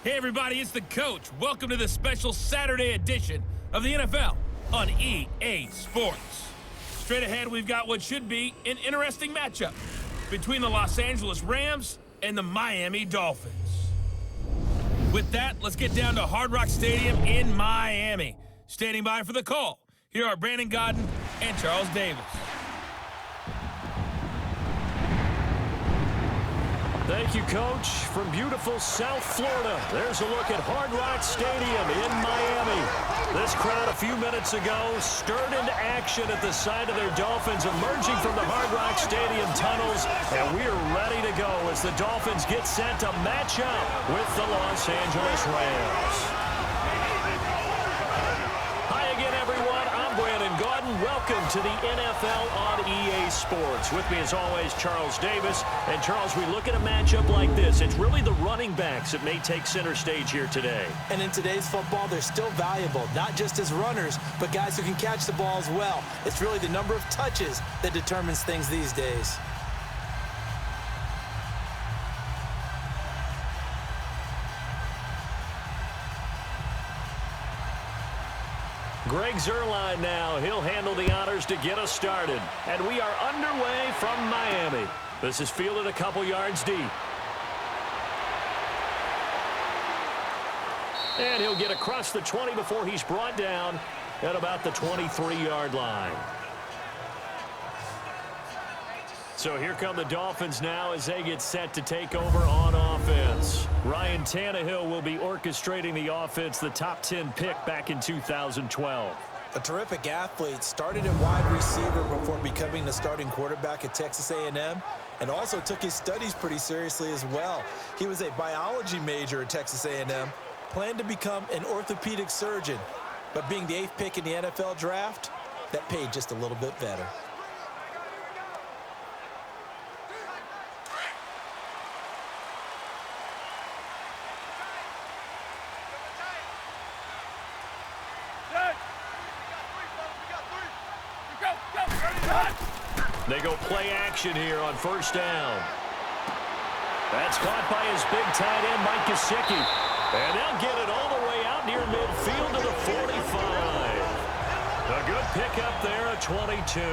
Hey everybody, it's the coach. Welcome to the special Saturday edition of the NFL on EA Sports. Straight ahead, we've got what should be an interesting matchup between the Los Angeles Rams and the Miami Dolphins. With that, let's get down to Hard Rock Stadium in Miami. Standing by for the call, here are Brandon Godden and Charles Davis. Thank you, Coach. From beautiful South Florida, there's a look at Hard Rock Stadium in Miami. This crowd a few minutes ago stirred into action at the side of their Dolphins emerging from the Hard Rock Stadium tunnels, and we're ready to go as the Dolphins get set to match up with the Los Angeles Rams. Hi again, everyone. I'm Brandon Godden. Welcome to the NFL on EA Sports. With me, as always, Charles Davis. And, Charles, we look at a matchup like this. It's really the running backs that may take center stage here today. And in today's football, they're still valuable, not just as runners, but guys who can catch the ball as well. It's really the number of touches that determines things these days. Greg Zuerlein now. He'll handle the honors to get us started. And we are underway from Miami. This is fielded a couple yards deep. And he'll get across the 20 before he's brought down at about the 23-yard line. So here come the Dolphins now as they get set to take over on offense. Ryan Tannehill will be orchestrating the offense, the top 10 pick back in 2012. A terrific athlete, started at wide receiver before becoming the starting quarterback at Texas A&M, and also took his studies pretty seriously as well. He was a biology major at Texas A&M, planned to become an orthopedic surgeon, but being the 8th pick in the NFL draft, that paid just a little bit better. They go play action here on first down. That's caught by his big tight end, Mike Gesicki. And they'll get it all the way out near midfield to the 45. A good pickup there at 22.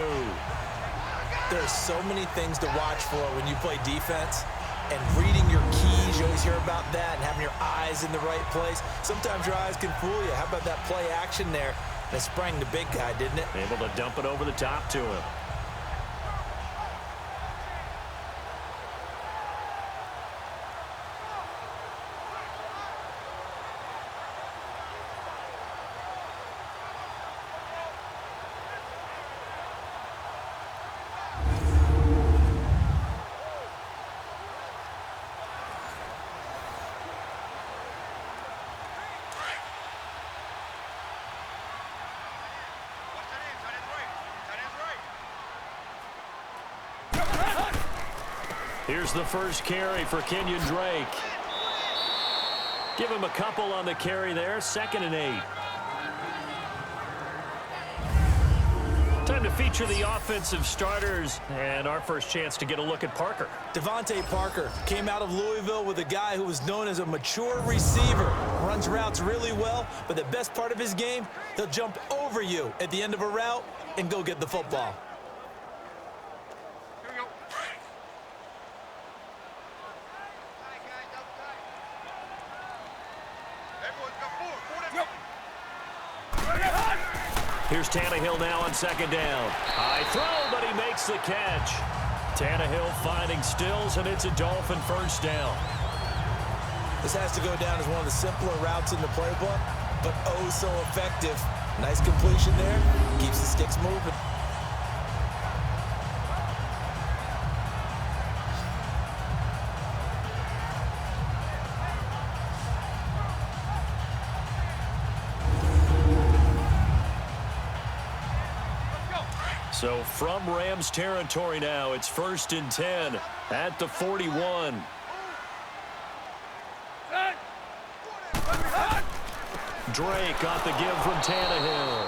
There's so many things to watch for when you play defense. And reading your keys, you always hear about that, and having your eyes in the right place. Sometimes your eyes can fool you. How about that play action there? And it sprang the big guy, didn't it? Able to dump it over the top to him. Here's the first carry for Kenyon Drake. Give him a couple on the carry there. 2nd and 8. Time to feature the offensive starters. And our first chance to get a look at Parker. Devontae Parker came out of Louisville with a guy who was known as a mature receiver. Runs routes really well, but the best part of his game, he'll jump over you at the end of a route and go get the football. Here's Tannehill now on 2nd down. High throw, but he makes the catch. Tannehill finding Stills, and it's a Dolphin first down. This has to go down as one of the simpler routes in the playbook, but oh so effective. Nice completion there. Keeps the sticks moving. So from Rams territory now, it's 1st and 10 at the 41. Drake got the give from Tannehill.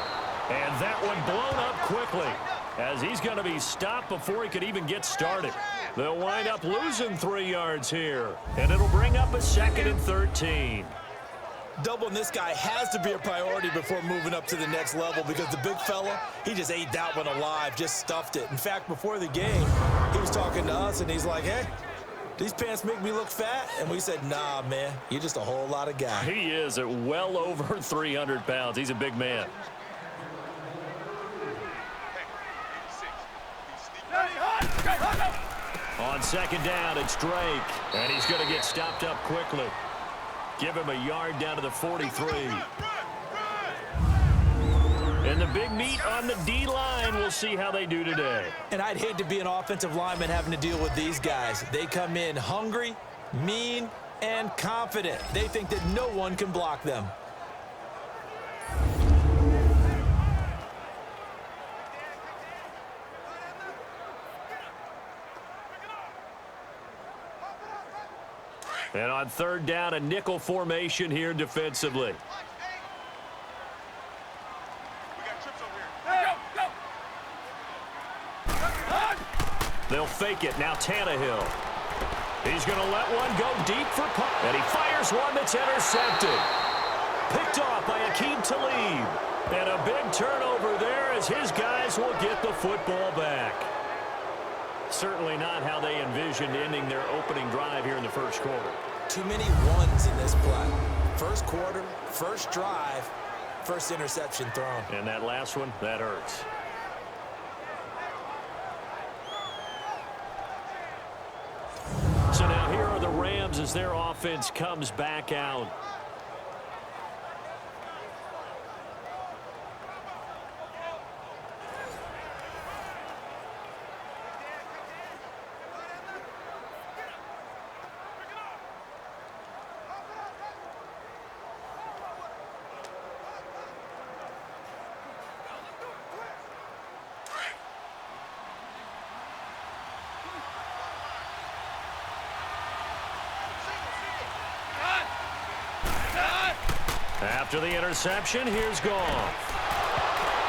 And that one blown up quickly. as he's going to be stopped before he could even get started. They'll wind up losing 3 yards here, and it'll bring up a 2nd and 13. Doubling this guy has to be a priority before moving up to the next level because the big fella, he just ate that one alive, just stuffed it. In fact, before the game, he was talking to us, and he's like, hey, these pants make me look fat? And we said, nah, man, you're just a whole lot of guy. He is at well over 300 pounds. He's a big man. On 2nd down, it's Drake, and he's going to get stopped up quickly. Give him a yard down to the 43. And the big meat on the D-line, we'll see how they do today. And I'd hate to be an offensive lineman having to deal with these guys. They come in hungry, mean, and confident. They think that no one can block them. And on 3rd down, a nickel formation here defensively. They'll fake it. Now Tannehill. He's going to let one go deep for punt. And he fires one that's intercepted. Picked off by Akeem Talib. And a big turnover there as his guys will get the football back. Certainly not how they envisioned ending their opening drive here in the first quarter. Too many ones in this play. First quarter, first drive, first interception thrown. And that last one, that hurts. So now here are the Rams as their offense comes back out. After the interception, here's Goff.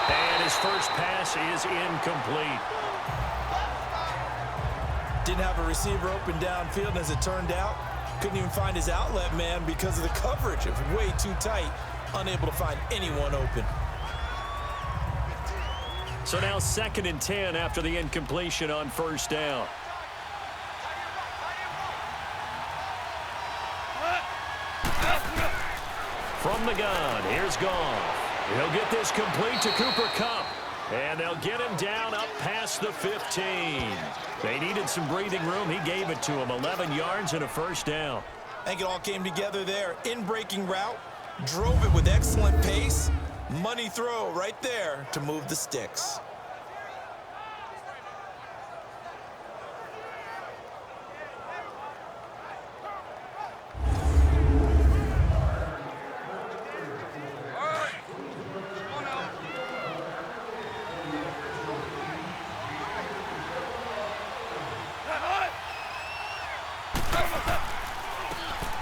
And his first pass is incomplete. Didn't have a receiver open downfield, and as it turned out, couldn't even find his outlet man because of the coverage. It was way too tight, unable to find anyone open. So now 2nd and 10 after the incompletion on 1st down. From the gun, here's Goff. He'll get this complete to Cooper Kupp. And they'll get him down up past the 15. They needed some breathing room. He gave it to him. 11 yards and a 1st down. I think it all came together there. In-breaking route, drove it with excellent pace. Money throw right there to move the sticks.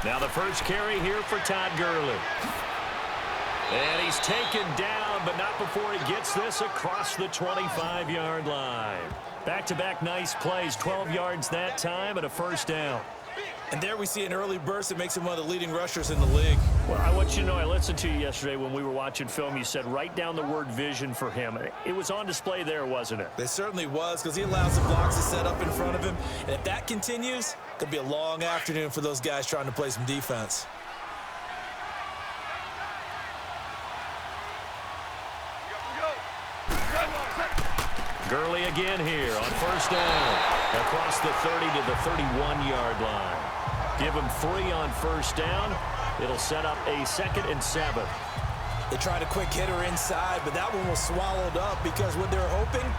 Now the first carry here for Todd Gurley. And he's taken down, but not before he gets this across the 25-yard line. Back-to-back nice plays, 12 yards that time and a 1st down. And there we see an early burst that makes him one of the leading rushers in the league. Well, I want you to know, I listened to you yesterday when we were watching film. You said write down the word vision for him. It was on display there, wasn't it? It certainly was, because he allows the blocks to set up in front of him. And if that continues, it could be a long afternoon for those guys trying to play some defense. Gurley again here on 1st down. Across the 30 to the 31-yard line. Give him 3 on 1st down. It'll set up a 2nd and 7. They tried a quick hitter inside, but that one was swallowed up because what they're hoping,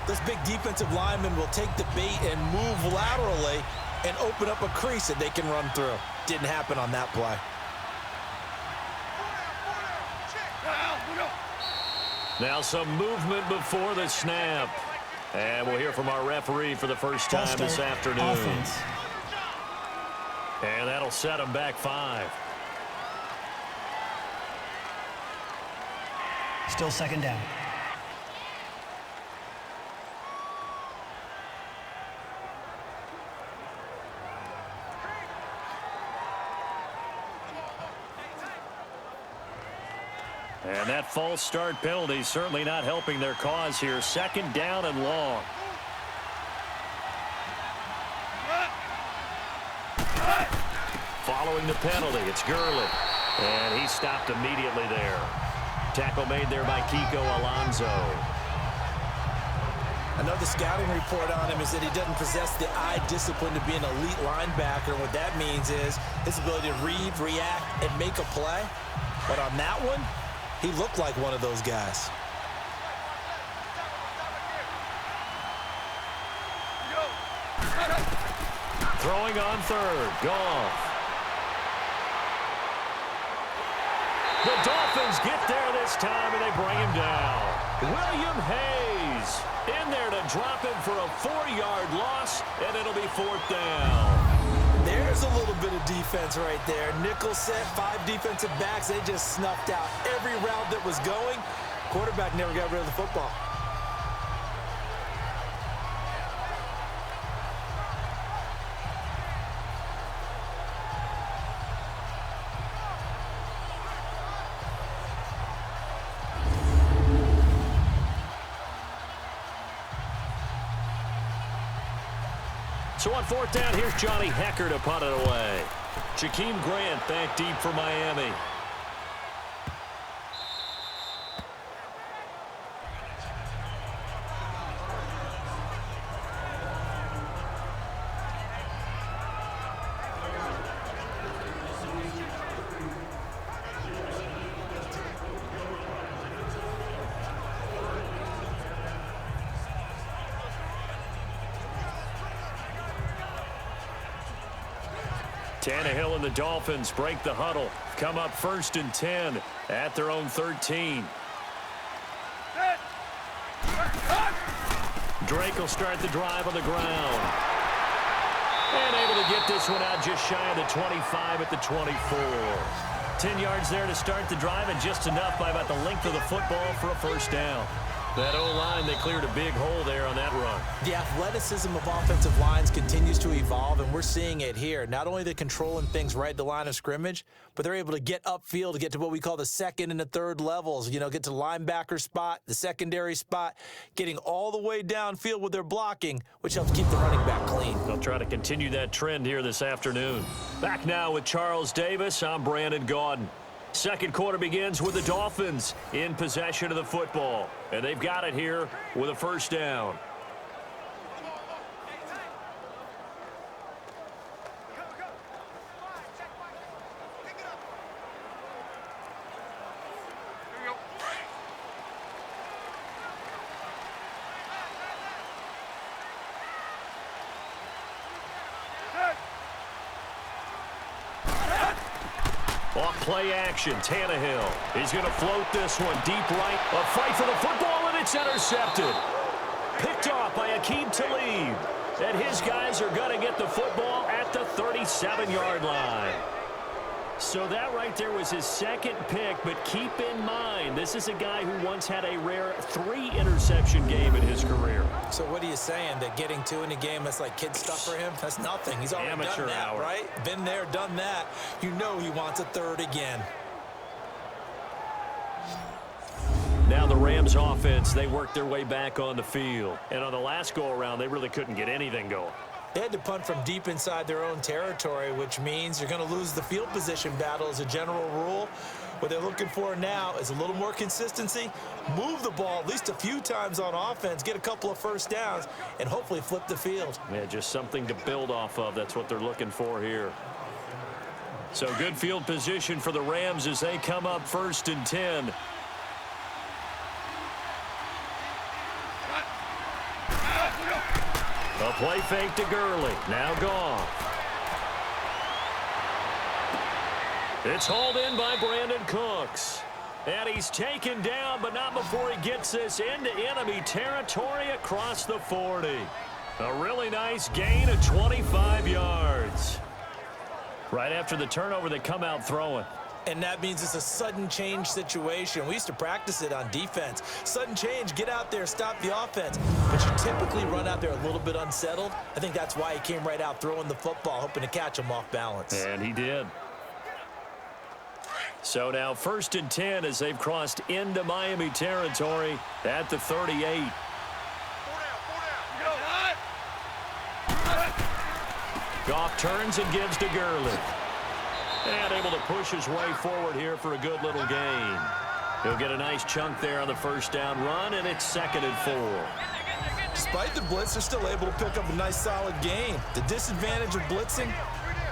this big defensive lineman will take the bait and move laterally and open up a crease that they can run through. Didn't happen on that play. Now some movement before the snap. And we'll hear from our referee for the first time this afternoon. Offense. And that'll set them back 5. Still 2nd down. And that false start penalty certainly not helping their cause here. Second down and long. Following the penalty, it's Gurley. And he stopped immediately there. Tackle made there by Kiko Alonso. Another scouting report on him is that he doesn't possess the eye discipline to be an elite linebacker. What that means is his ability to read, react, and make a play. But on that one, he looked like one of those guys. Throwing on third. Goff. The Dolphins get there this time, and they bring him down. William Hayes in there to drop him for a 4-yard loss, and it'll be fourth down. There's a little bit of defense right there. Nickel set, 5 defensive backs. They just snuffed out every route that was going. Quarterback never got rid of the football. So on fourth down, here's Johnny Hecker to punt it away. Jakeem Grant back deep for Miami. Tannehill and the Dolphins break the huddle. Come up first and 10 at their own 13. Drake will start the drive on the ground. And able to get this one out just shy of the 25 at the 24. 10 yards there to start the drive, and just enough by about the length of the football for a first down. That O-line, they cleared a big hole there on that run. The athleticism of offensive lines continues to evolve, and we're seeing it here. Not only are they controlling things right at the line of scrimmage, but they're able to get upfield to get to what we call the second and the third levels. You know, get to the linebacker spot, the secondary spot, getting all the way downfield with their blocking, which helps keep the running back clean. They'll try to continue that trend here this afternoon. Back now with Charles Davis, I'm Brandon Gaudin. Second quarter begins with the Dolphins in possession of the football. And they've got it here with a first down. Off play action, Tannehill. He's going to float this one deep right. A fight for the football, and it's intercepted. Picked off by Akeem Talib. And his guys are going to get the football at the 37-yard line. So that right there was his second pick, but keep in mind, this is a guy who once had a rare 3-interception game in his career. So what are you saying, that getting 2 in a game, that's like kid stuff for him? That's nothing. He's already Amateur done that, hour. right? Been there, done that. You know he wants a third again. Now the Rams offense, they worked their way back on the field. And on the last go-around, they really couldn't get anything going. They had to punt from deep inside their own territory, which means you're going to lose the field position battle as a general rule. What they're looking for now is a little more consistency, move the ball at least a few times on offense, get a couple of first downs, and hopefully flip the field. Yeah, just something to build off of. That's what they're looking for here. So good field position for the Rams as they come up first and 10. A play fake to Gurley. Now Goff. It's hauled in by Brandon Cooks. And he's taken down, but not before he gets this into enemy territory across the 40. A really nice gain of 25 yards. Right after the turnover, they come out throwing. And that means it's a sudden change situation. We used to practice it on defense. Sudden change, get out there, stop the offense. But you typically run out there a little bit unsettled. I think that's why he came right out throwing the football, hoping to catch him off balance. And he did. So now 1st and 10 as they've crossed into Miami territory at the 38. Goff turns and gives to Gurley. And able to push his way forward here for a good little gain. He'll get a nice chunk there on the first down run, and it's 2nd and 4. Despite the blitz, they're still able to pick up a nice solid gain. The disadvantage of blitzing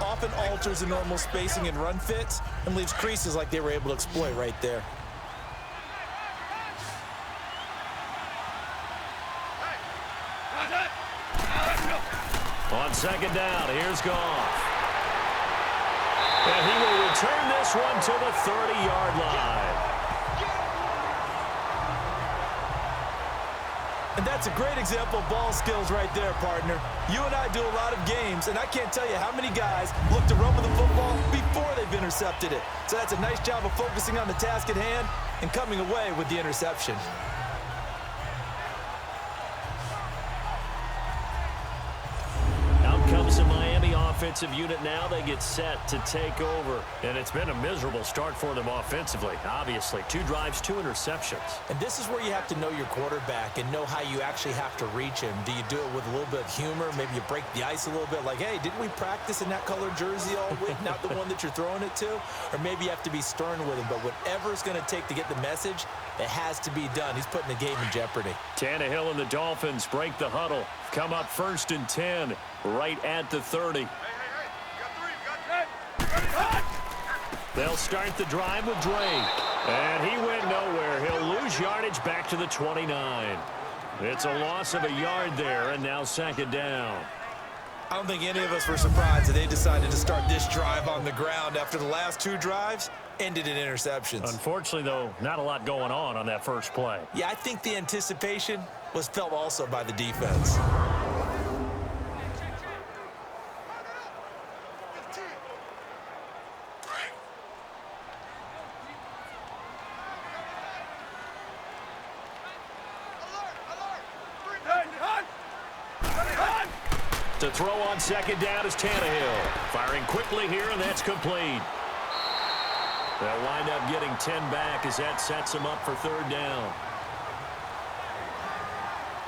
often alters the normal spacing and run fits and leaves creases like they were able to exploit right there. On 2nd down, here's Goff. And he will return this one to the 30-yard line. And that's a great example of ball skills right there, partner. You and I do a lot of games, and I can't tell you how many guys look to run with the football before they've intercepted it. So that's a nice job of focusing on the task at hand and coming away with the interception. Comes the Miami offensive unit now. They get set to take over. And it's been a miserable start for them offensively. Obviously, 2 drives, 2 interceptions. And this is where you have to know your quarterback and know how you actually have to reach him. Do you do it with a little bit of humor? Maybe you break the ice a little bit like, hey, didn't we practice in that colored jersey all week? Not the one that you're throwing it to? Or maybe you have to be stern with him. But whatever it's going to take to get the message, it has to be done. He's putting the game in jeopardy. Tannehill and the Dolphins break the huddle. Come up 1st and 10 right at the 30. They'll start the drive with Drake. And he went nowhere. He'll lose yardage back to the 29. It's a loss of a yard there, and now 2nd down. I don't think any of us were surprised that they decided to start this drive on the ground after the last 2 drives ended in interceptions. Unfortunately, though, not a lot going on that first play. Yeah, I think the anticipation was felt also by the defense. To throw on 2nd down is Tannehill. Firing quickly here, and that's complete. They'll wind up getting 10 back as that sets them up for 3rd down.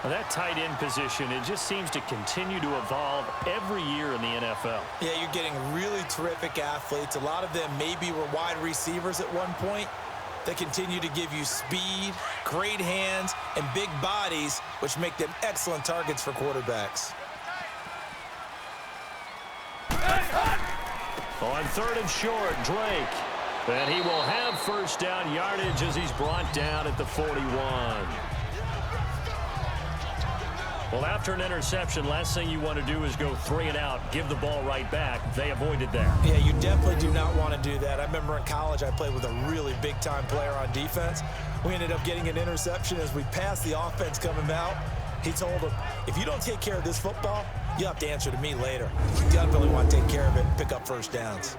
Well, that tight end position, it just seems to continue to evolve every year in the NFL. Yeah, you're getting really terrific athletes. A lot of them maybe were wide receivers at one point. They continue to give you speed, great hands, and big bodies, which make them excellent targets for quarterbacks. On 3rd and short, Drake. And he will have 1st down yardage as he's brought down at the 41. Well, after an interception, last thing you want to do is go 3 and out, give the ball right back. They avoided that. Yeah, you definitely do not want to do that. I remember in college I played with a really big-time player on defense. We ended up getting an interception as we passed the offense coming out. He told him, if you don't take care of this football, you'll have to answer to me later. You definitely want to take care of it and pick up 1st downs.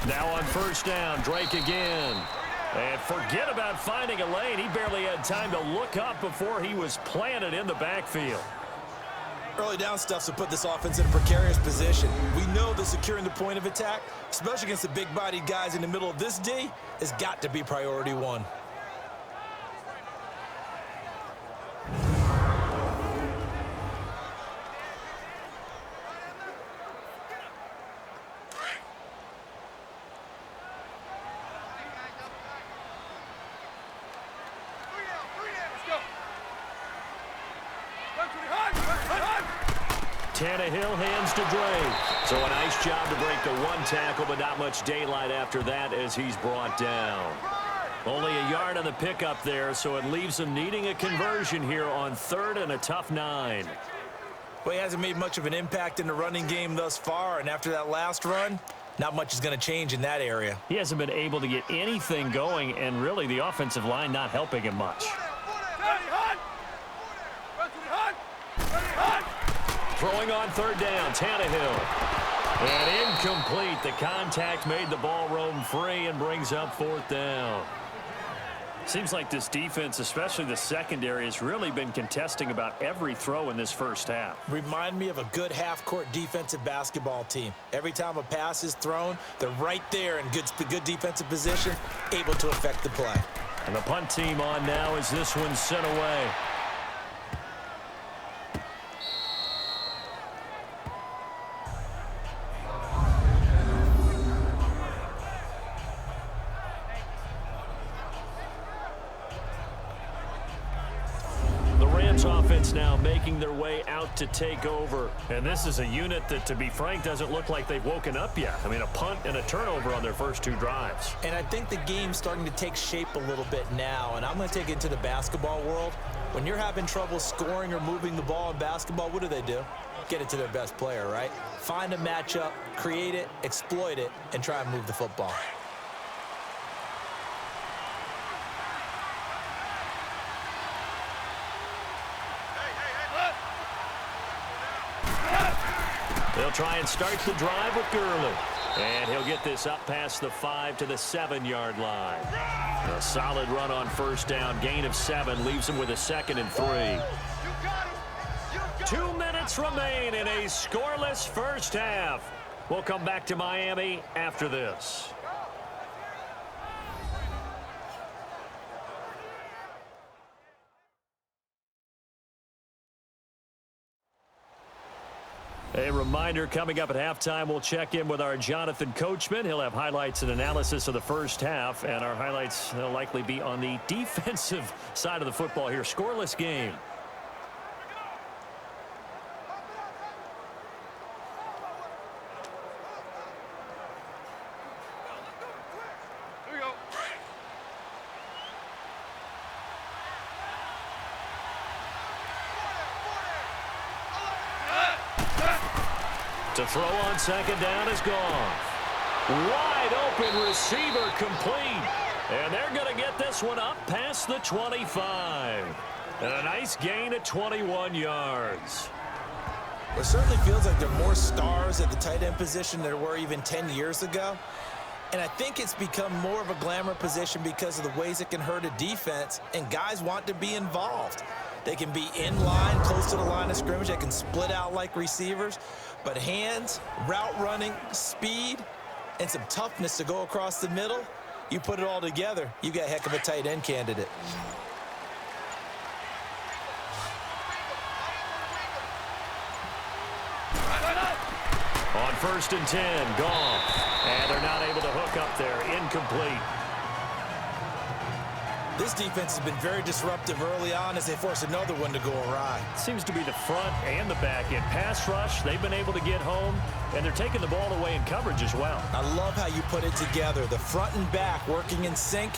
Now on 1st down, Drake again. And forget about finding a lane. He barely had time to look up before he was planted in the backfield. Early down stuff to put this offense in a precarious position. We know that securing the point of attack, especially against the big-bodied guys in the middle of this D, has got to be priority 1. Tannehill hands to Drake. So a nice job to break the 1 tackle, but not much daylight after that as he's brought down. Only a yard on the pickup there, so it leaves him needing a conversion here on 3rd and a tough 9. Well, he hasn't made much of an impact in the running game thus far, and after that last run, Not much is going to change in that area. He hasn't been able to get anything going, and really the offensive line not helping him much. Throwing on third down, Tannehill. And incomplete. The contact made the ball roam free and brings up fourth down. Seems like this defense, especially the secondary, has really been contesting about every throw in this first half. Remind me of a good half-court defensive basketball team. Every time a pass is thrown, they're right there in good defensive position, able to affect the play. And the punt team on now as this one's sent away. Offense now making their way out to take over. And this is a unit that, to be frank, doesn't look like they've woken up yet. I mean, a punt and a turnover on their first two drives. And I think the game's starting to take shape a little bit now. And I'm going to take it to the basketball world. When you're having trouble scoring or moving the ball in basketball, what do? Get it to their best player, right? Find a matchup, create it, exploit it, and try and move the football. They'll try and start the drive with Gurley. And he'll get this up past the 5 to the 7-yard line. A solid run on first down. Gain of 7 leaves him with a 2nd and 3. 2 minutes remain in a scoreless first half. We'll come back to Miami after this. A reminder, coming up at halftime, we'll check in with our Jonathan Coachman. He'll have highlights and analysis of the first half, and our highlights will likely be on the defensive side of the football here. Scoreless game. To throw on second down is gone. Wide open receiver complete. And they're going to get this one up past the 25. And a nice gain of 21 yards. It certainly feels like there are more stars at the tight end position than there were even 10 years ago. And I think it's become more of a glamour position because of the ways it can hurt a defense, and guys want to be involved. They can be in line, close to the line of scrimmage. They can split out like receivers. But hands, route running, speed, and some toughness to go across the middle, you put it all together, you got a heck of a tight end candidate. On 1st and 10, Goff. And they're not able to hook up there. Incomplete. This defense has been very disruptive early on as they force another one to go awry. Seems to be the front and the back end. Pass rush, they've been able to get home, and they're taking the ball away in coverage as well. I love how you put it together. The front and back working in sync,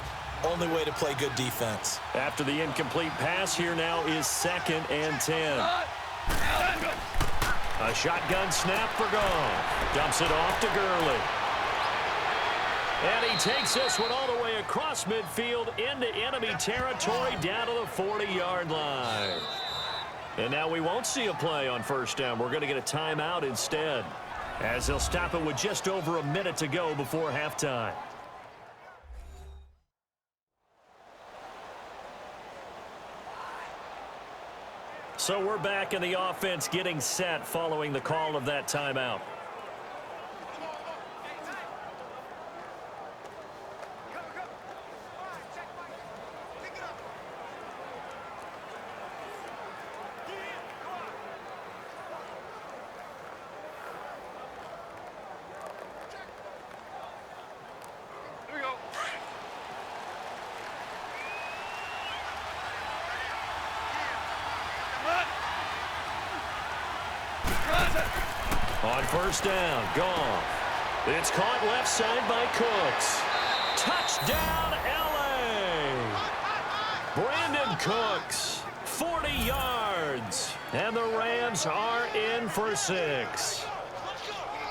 only way to play good defense. After the incomplete pass, here now is 2nd and 10. A shotgun snap for Goff. Dumps it off to Gurley. And he takes this one all the way across midfield into enemy territory down to the 40-yard line. And now we won't see a play on first down. We're going to get a timeout instead, as they'll stop it with just over a minute to go before halftime. So we're back in the offense getting set following the call of that timeout. On first down, Goff. It's caught left side by Cooks. Touchdown, L.A. Brandon Cooks, 40 yards. And the Rams are in for 6.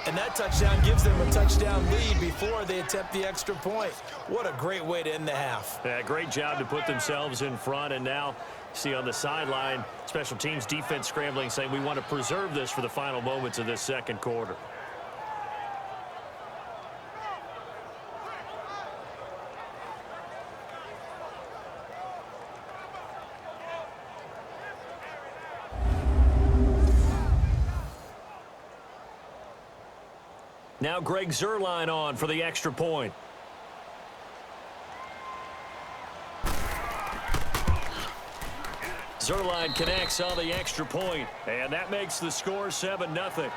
And that touchdown gives them a touchdown lead before they attempt the extra point. What a great way to end the half. Yeah, great job to put themselves in front. And now, see on the sideline, special teams defense scrambling, saying we want to preserve this for the final moments of this second quarter. Now Greg Zuerlein on for the extra point. Zuerlein connects on the extra point, and that makes the score 7-0.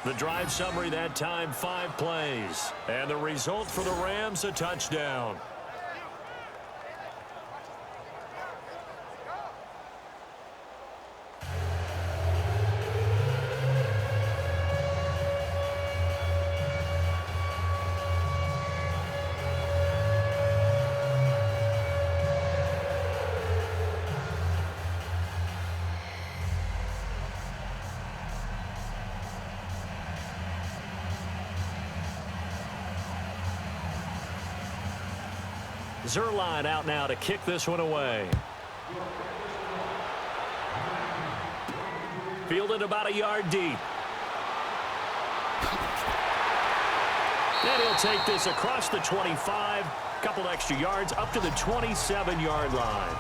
The drive summary that time, 5 plays. And the result for the Rams, a touchdown. Zuerlein out now to kick this one away. Fielded about a yard deep. And he'll take this across the 25, couple extra yards up to the 27-yard line.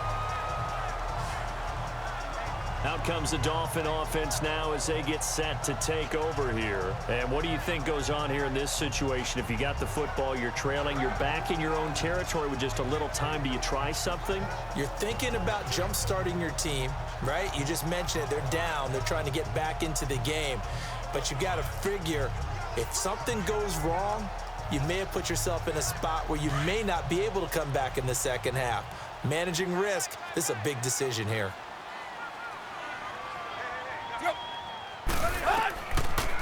Out comes the Dolphin offense now as they get set to take over here. And what do you think goes on here in this situation? If you got the football, you're trailing, you're back in your own territory with just a little time. Do you try something? You're thinking about jump-starting your team, right? You just mentioned it. They're down. They're trying to get back into the game. But you got to figure, if something goes wrong, you may have put yourself in a spot where you may not be able to come back in the second half. Managing risk, this is a big decision here.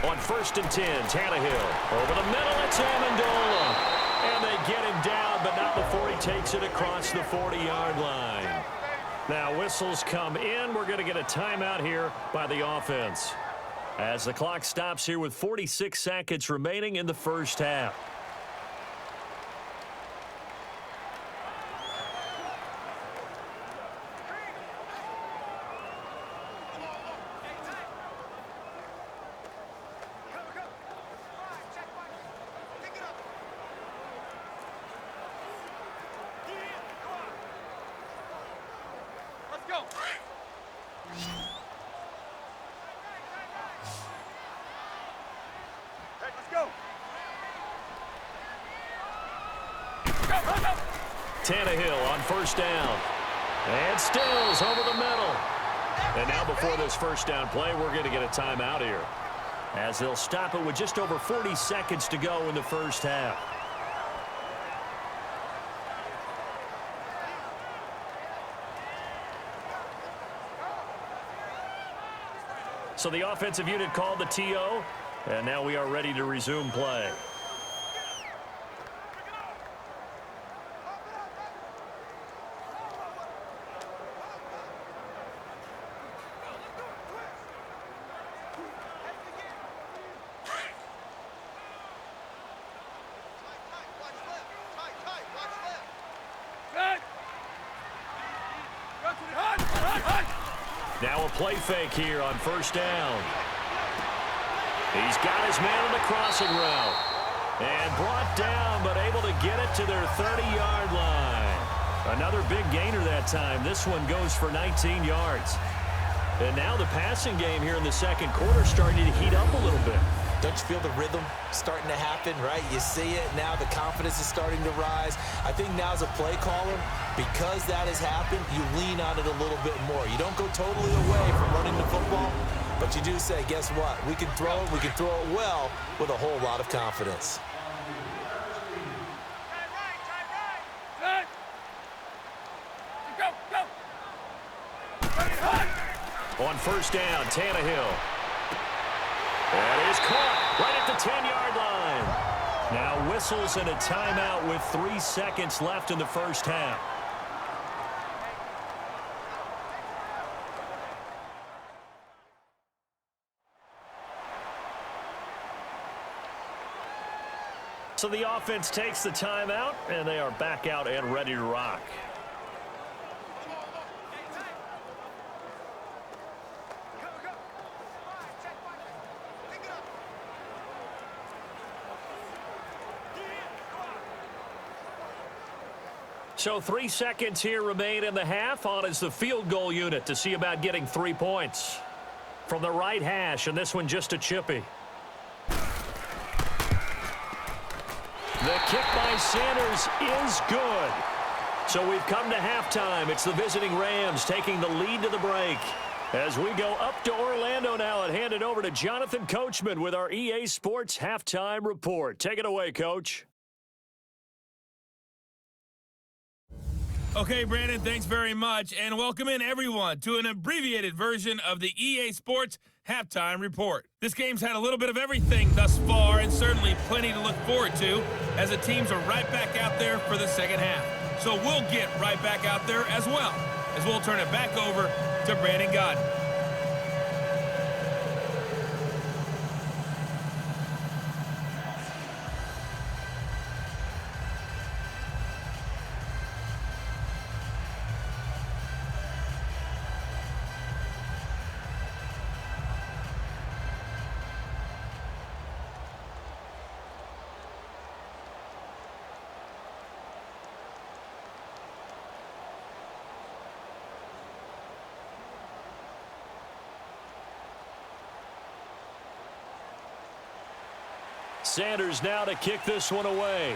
On 1st and 10, Tannehill. Over the middle, it's Amendola. And they get him down, but not before he takes it across the 40-yard line. Now whistles come in. We're going to get a timeout here by the offense, as the clock stops here with 46 seconds remaining in the first half. Tannehill on 1st down. And Stills over the middle. And now before this 1st down play, we're going to get a timeout here, as they'll stop it with just over 40 seconds to go in the first half. So the offensive unit called the TO, and now we are ready to resume play. Now a play fake here on 1st down. He's got his man on the crossing route. And brought down, but able to get it to their 30-yard line. Another big gainer that time. This one goes for 19 yards. And now the passing game here in the second quarter starting to heat up a little bit. Don't you feel the rhythm starting to happen, right? You see it now, the confidence is starting to rise. I think now as a play caller, because that has happened, you lean on it a little bit more. You don't go totally away from running the football, but you do say, guess what? We can throw it well with a whole lot of confidence. On 1st down, Tannehill. That is caught right at the 10-yard line. Now whistles and a timeout with 3 seconds left in the first half. So the offense takes the timeout, and they are back out and ready to rock. So 3 seconds here remain in the half. On is the field goal unit to see about getting 3 points. From the right hash, and this one just a chippy. The kick by Sanders is good. So we've come to halftime. It's the visiting Rams taking the lead to the break. As we go up to Orlando now and hand it over to Jonathan Coachman with our EA Sports Halftime Report. Take it away, Coach. Okay, Brandon, thanks very much, and welcome in everyone to an abbreviated version of the EA Sports Halftime Report. This game's had a little bit of everything thus far, and certainly plenty to look forward to, as the teams are right back out there for the second half. So we'll get right back out there as well, as we'll turn it back over to Brandon Godden. Sanders now to kick this one away.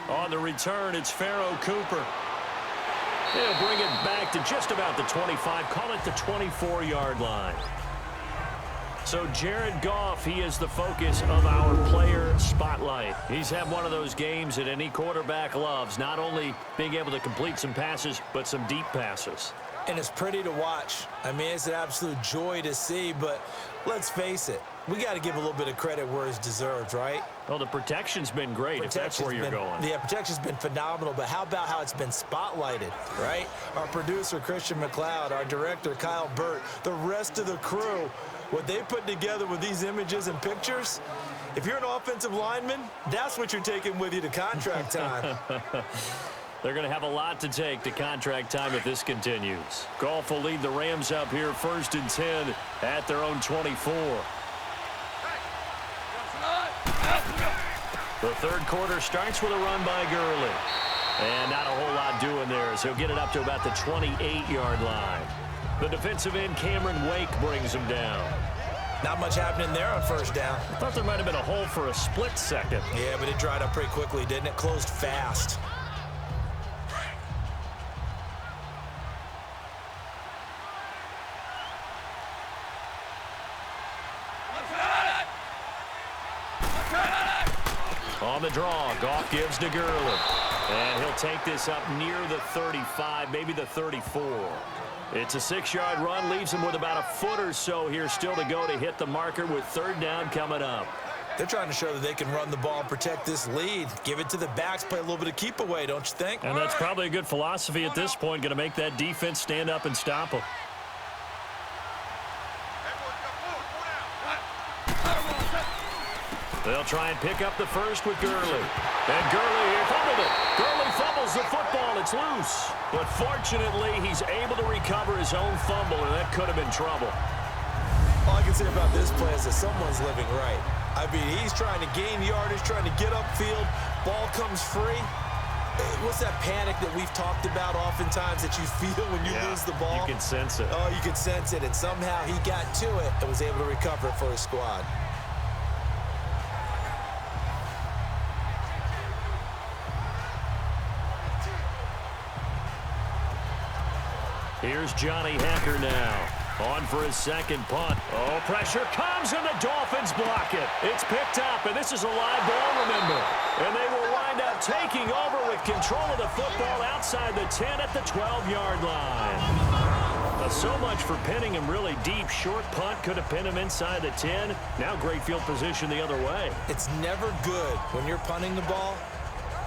On the return, it's Pharaoh Cooper. He'll bring it back to just about the 25, call it the 24-yard line. So Jared Goff, he is the focus of our player spotlight. He's had one of those games that any quarterback loves, not only being able to complete some passes, but some deep passes. And it's pretty to watch. I mean, it's an absolute joy to see, but let's face it, we got to give a little bit of credit where it's deserved, right? Well, the protection's been great, if that's where you're going. Yeah, protection's been phenomenal, but how about how it's been spotlighted, right? Our producer, Christian McLeod, our director, Kyle Burt, the rest of the crew, what they put together with these images and pictures, if you're an offensive lineman, that's what you're taking with you to contract time. They're going to have a lot to take to contract time if this continues. Goff will lead the Rams up here 1st and 10 at their own 24. The third quarter starts with a run by Gurley. And not a whole lot doing there, so he'll get it up to about the 28-yard line. The defensive end, Cameron Wake, brings him down. Not much happening there on first down. I thought there might have been a hole for a split second. Yeah, but it dried up pretty quickly, didn't it? Closed fast. On the draw, Goff gives to Gurley. And he'll take this up near the 35, maybe the 34. It's a 6-yard run, leaves him with about a foot or so here still to go to hit the marker with third down coming up. They're trying to show that they can run the ball and protect this lead. Give it to the backs, play a little bit of keep away, don't you think? And that's probably a good philosophy at this point, going to make that defense stand up and stop them. They'll try and pick up the first with Gurley. And Gurley here fumbled it. Gurley fumbles the football. It's loose. But fortunately, he's able to recover his own fumble, and that could have been trouble. All I can say about this play is that someone's living right. I mean, he's trying to gain yardage, trying to get upfield. Ball comes free. What's that panic that we've talked about oftentimes that you feel when you lose the ball? You can sense it. Oh, you can sense it. And somehow he got to it and was able to recover it for his squad. Here's Johnny Hacker now. On for his second punt. Oh, pressure comes, and the Dolphins block it. It's picked up, and this is a live ball, remember. And they will wind up taking over with control of the football outside the 10 at the 12-yard line. So much for pinning him really deep. Short punt could have pinned him inside the 10. Now great field position the other way. It's never good when you're punting the ball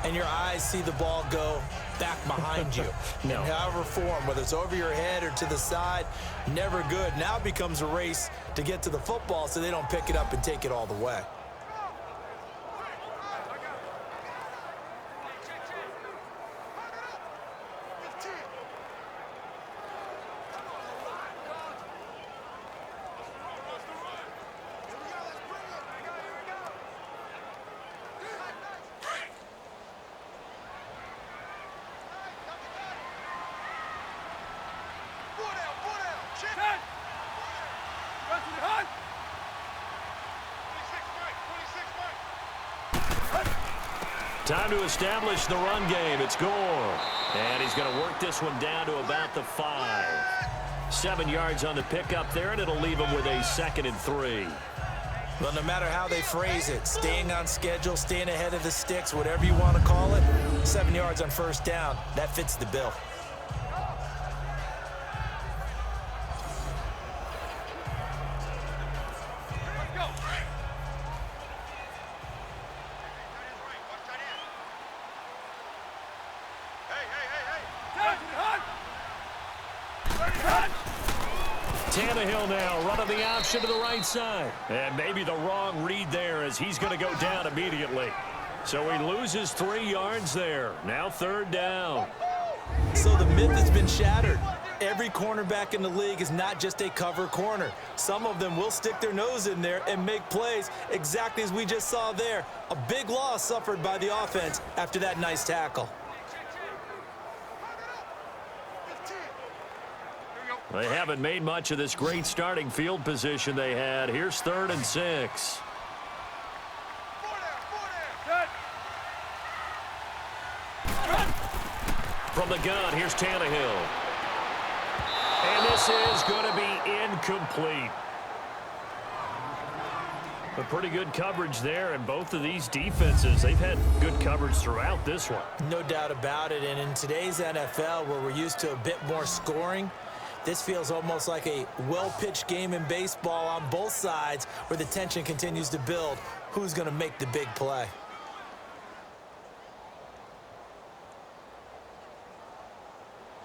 and your eyes see the ball go back behind you. No. In however form, whether it's over your head or to the side, never good. Now it becomes a race to get to the football so they don't pick it up and take it all the way. Time to establish the run game. It's Gore. And he's going to work this one down to about the 5. 7 yards on the pickup there, and it'll leave him with a 2nd and 3. Well, no matter how they phrase it, staying on schedule, staying ahead of the sticks, whatever you want to call it, 7 yards on first down, that fits the bill. Tannehill now running the option to the right side. And maybe the wrong read there as he's going to go down immediately. So he loses 3 yards there. Now 3rd down. So the myth has been shattered. Every cornerback in the league is not just a cover corner. Some of them will stick their nose in there and make plays exactly as we just saw there. A big loss suffered by the offense after that nice tackle. They haven't made much of this great starting field position they had. Here's 3rd and 6. From the gun, here's Tannehill. And this is going to be incomplete. A pretty good coverage there, and both of these defenses, they've had good coverage throughout this one. No doubt about it, and in today's NFL, where we're used to a bit more scoring, this feels almost like a well-pitched game in baseball on both sides where the tension continues to build. Who's going to make the big play?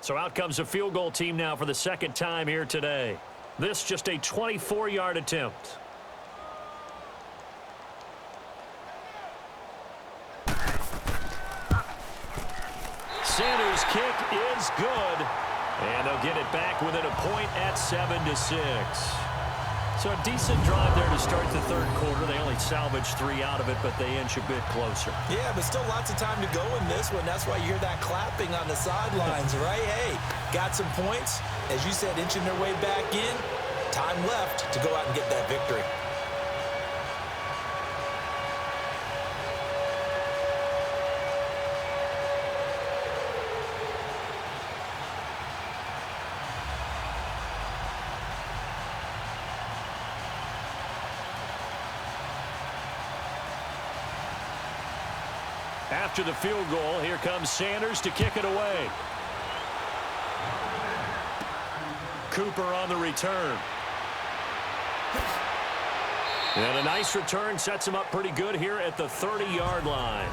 So out comes a field goal team now for the 2nd time here today. This just a 24-yard attempt. Sanders' kick is good. And they'll get it back within a point at 7-6. So a decent drive there to start the 3rd quarter. They only salvaged 3 out of it, but they inch a bit closer. Yeah, but still lots of time to go in this one. That's why you hear that clapping on the sidelines, right? Hey, got some points. As you said, inching their way back in. Time left to go out and get that victory. After the field goal, here comes Sanders to kick it away. Cooper on the return. And a nice return sets him up pretty good here at the 30-yard line.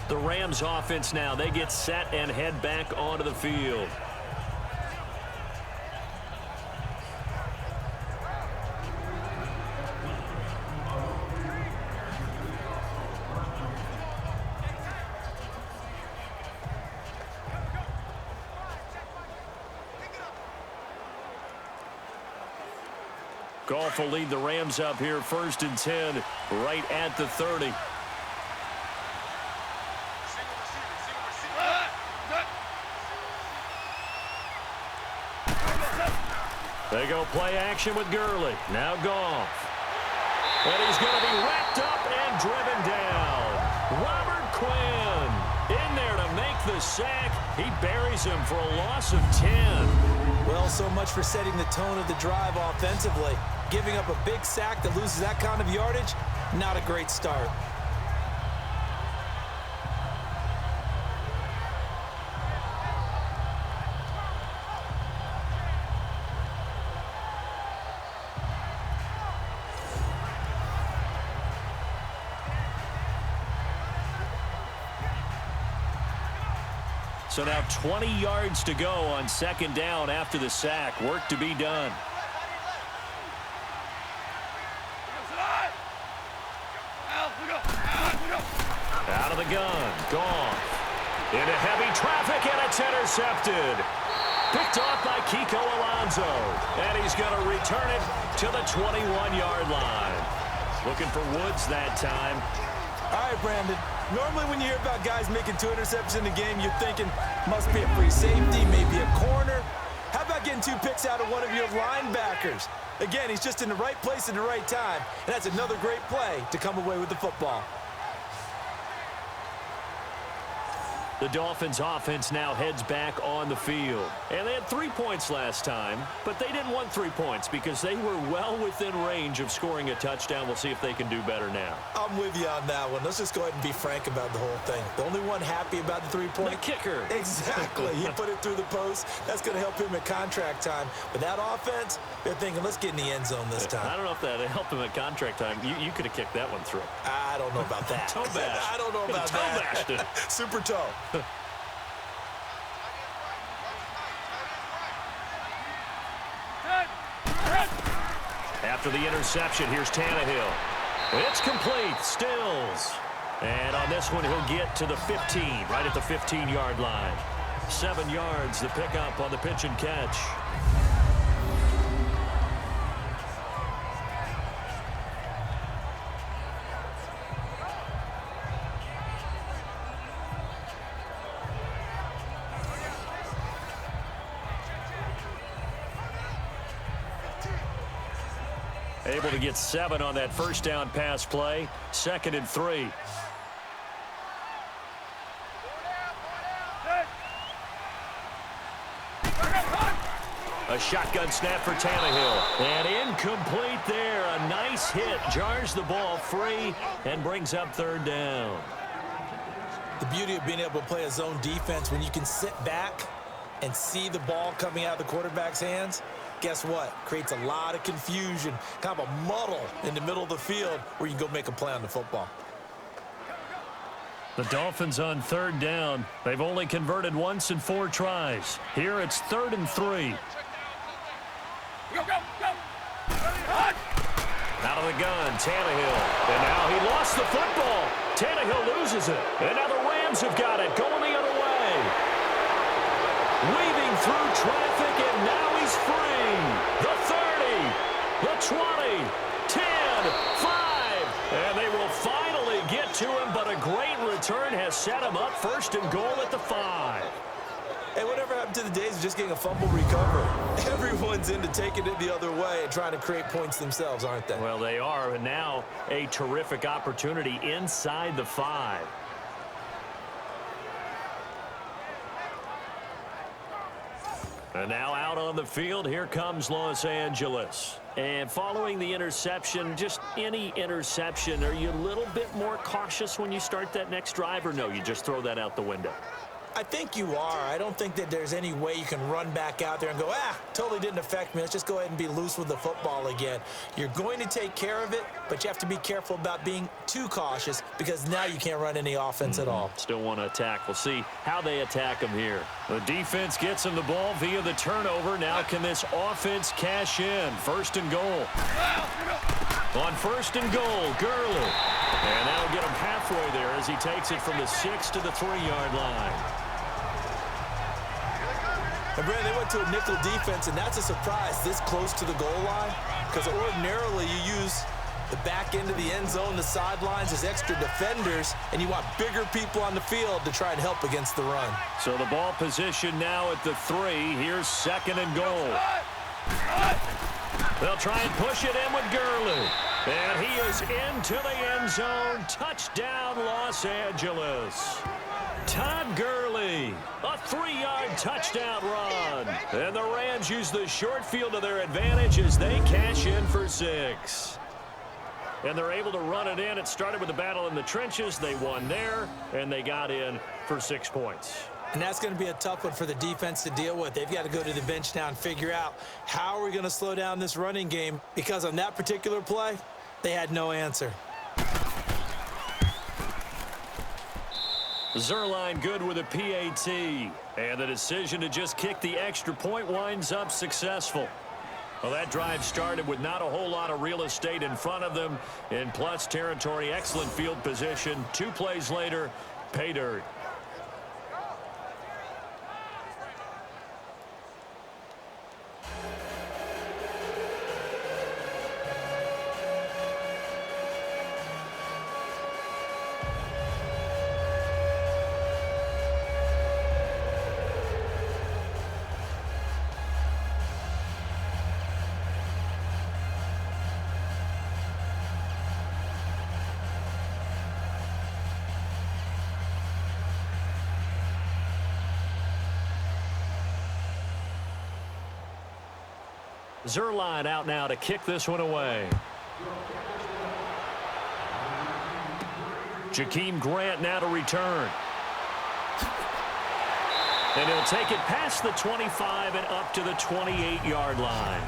The Rams offense now, they get set and head back onto the field. Goff will lead the Rams up here 1st and 10 right at the 30. They go play action with Gurley. Now Goff. And he's going to be wrapped up and driven down. Robert Quinn in there to make the sack. He buries him for a loss of 10. Well, so much for setting the tone of the drive offensively. Giving up a big sack that loses that kind of yardage, not a great start. So now 20 yards to go on second down after the sack. Work to be done. Out of the gun. Gone. Into heavy traffic, and it's intercepted. Picked off by Kiko Alonso. And he's going to return it to the 21-yard line. Looking for Woods that time. All right, Brandon. Normally when you hear about guys making 2 interceptions in the game, you're thinking must be a free safety, maybe a corner. How about getting 2 picks out of one of your linebackers? Again, he's just in the right place at the right time. And that's another great play to come away with the football. The Dolphins offense now heads back on the field. And they had 3 points last time, but they didn't want 3 points because they were well within range of scoring a touchdown. We'll see if they can do better now. I'm with you on that one. Let's just go ahead and be frank about the whole thing. The only one happy about the 3-point. The kicker. Exactly. He put it through the post. That's going to help him at contract time. But that offense, they're thinking, let's get in the end zone this time. I don't know if that helped him at contract time. You could have kicked that one through. I don't know about that. Toe bash. I don't know about that. Toe bashed it. Super toe. After the interception, here's Tannehill. It's complete. Stills. And on this one, he'll get to the 15, right at the 15-yard line. 7 yards, the pickup on the pitch and catch. Able to get 7 on that first down pass play. 2nd and 3. A shotgun snap for Tannehill. And incomplete there. A nice hit. Jars the ball free and brings up 3rd down. The beauty of being able to play a zone defense when you can sit back and see the ball coming out of the quarterback's hands, guess what? Creates a lot of confusion, kind of a muddle in the middle of the field where you can go make a play on the football. The Dolphins on 3rd down. They've only converted once in 4 tries. Here it's 3rd and 3. Out of the gun, Tannehill. And now he lost the football. Tannehill loses it. And now the Rams have got it, going the other way. Weaving through traffic, and now he's free. The 30, the 20, 10, 5. And they will finally get to him, but a great return has set him up 1st and goal at the 5. Hey, whatever happened to the days of just getting a fumble recovery? Everyone's into taking it the other way and trying to create points themselves, aren't they? Well, they are, and now a terrific opportunity inside the 5. And now out on the field, here comes Los Angeles. And following the interception, just any interception, are you a little bit more cautious when you start that next drive, or no, you just throw that out the window? I think you are. I don't think that there's any way you can run back out there and go, totally didn't affect me. Let's just go ahead and be loose with the football again. You're going to take care of it, but you have to be careful about being too cautious because now you can't run any offense at all. Still want to attack. We'll see how they attack him here. The defense gets him the ball via the turnover. Now can this offense cash in? 1st and goal. On 1st and goal, Gurley. And that'll get him halfway there as he takes it from the 6 to the 3-yard line. And Brandon, they went to a nickel defense, and that's a surprise this close to the goal line because ordinarily you use the back end of the end zone, the sidelines as extra defenders, and you want bigger people on the field to try and help against the run. So the ball position now at the 3. Here's 2nd and goal. They'll try and push it in with Gurley. And he is into the end zone. Touchdown, Los Angeles. Todd Gurley, a 3-yard touchdown run. And the Rams use the short field to their advantage as they cash in for 6. And they're able to run it in. It started with a battle in the trenches. They won there, and they got in for 6 points. And that's going to be a tough one for the defense to deal with. They've got to go to the bench now and figure out how are we going to slow down this running game, because on that particular play, they had no answer. Zerline good with a PAT. And the decision to just kick the extra point winds up successful. Well, that drive started with not a whole lot of real estate in front of them. In plus territory, excellent field position. 2 plays later, pay dirt. Zerline out now to kick this one away. Jakeem Grant now to return. And he'll take it past the 25 and up to the 28-yard line.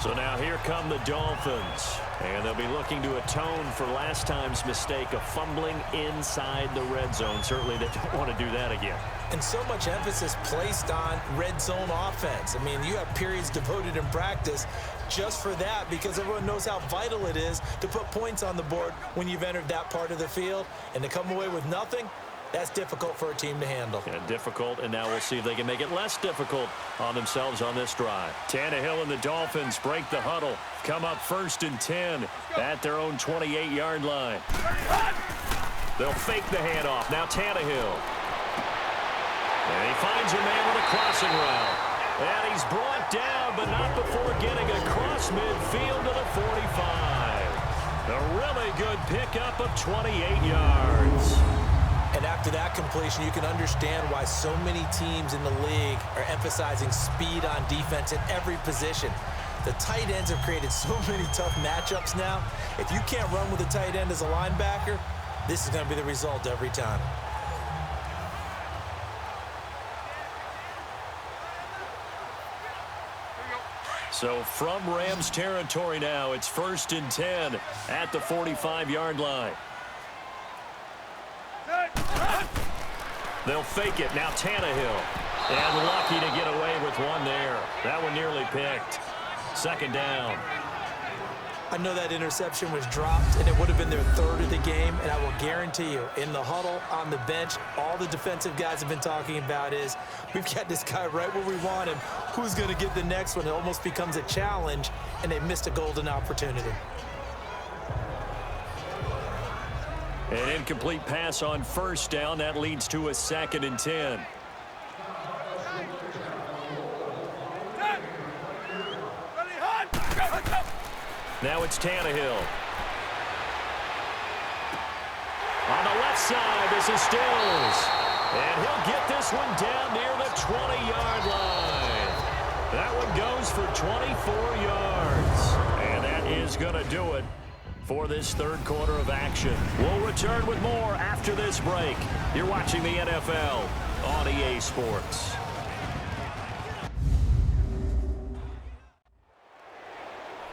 So now here come the Dolphins. And they'll be looking to atone for last time's mistake of fumbling inside the red zone. Certainly they don't want to do that again. And so much emphasis placed on red zone offense. I mean, you have periods devoted in practice just for that because everyone knows how vital it is to put points on the board when you've entered that part of the field. And to come away with nothing, that's difficult for a team to handle. Yeah, difficult, and now we'll see if they can make it less difficult on themselves on this drive. Tannehill and the Dolphins break the huddle. Come up 1st and 10 at their own 28-yard line. They'll fake the handoff. Now Tannehill. And he finds a man with a crossing route. And he's brought down, but not before getting across midfield to the 45. A really good pickup of 28 yards. And after that completion, you can understand why so many teams in the league are emphasizing speed on defense at every position. The tight ends have created so many tough matchups now. If you can't run with a tight end as a linebacker, this is going to be the result every time. So from Rams territory now, it's 1st and 10 at the 45-yard line. They'll fake it. Now Tannehill. And lucky to get away with one there. That one nearly picked. 2nd down. I know that interception was dropped, and it would have been their 3rd of the game, and I will guarantee you, in the huddle, on the bench, all the defensive guys have been talking about is, we've got this guy right where we want him. Who's going to get the next one? It almost becomes a challenge, and they missed a golden opportunity. An incomplete pass on 1st down. That leads to a 2nd and 10. Now it's Tannehill. On the left side, this is Stills. And he'll get this one down near the 20-yard line. That one goes for 24 yards. And that is going to do it for this 3rd quarter of action. We'll return with more after this break. You're watching the NFL on EA Sports.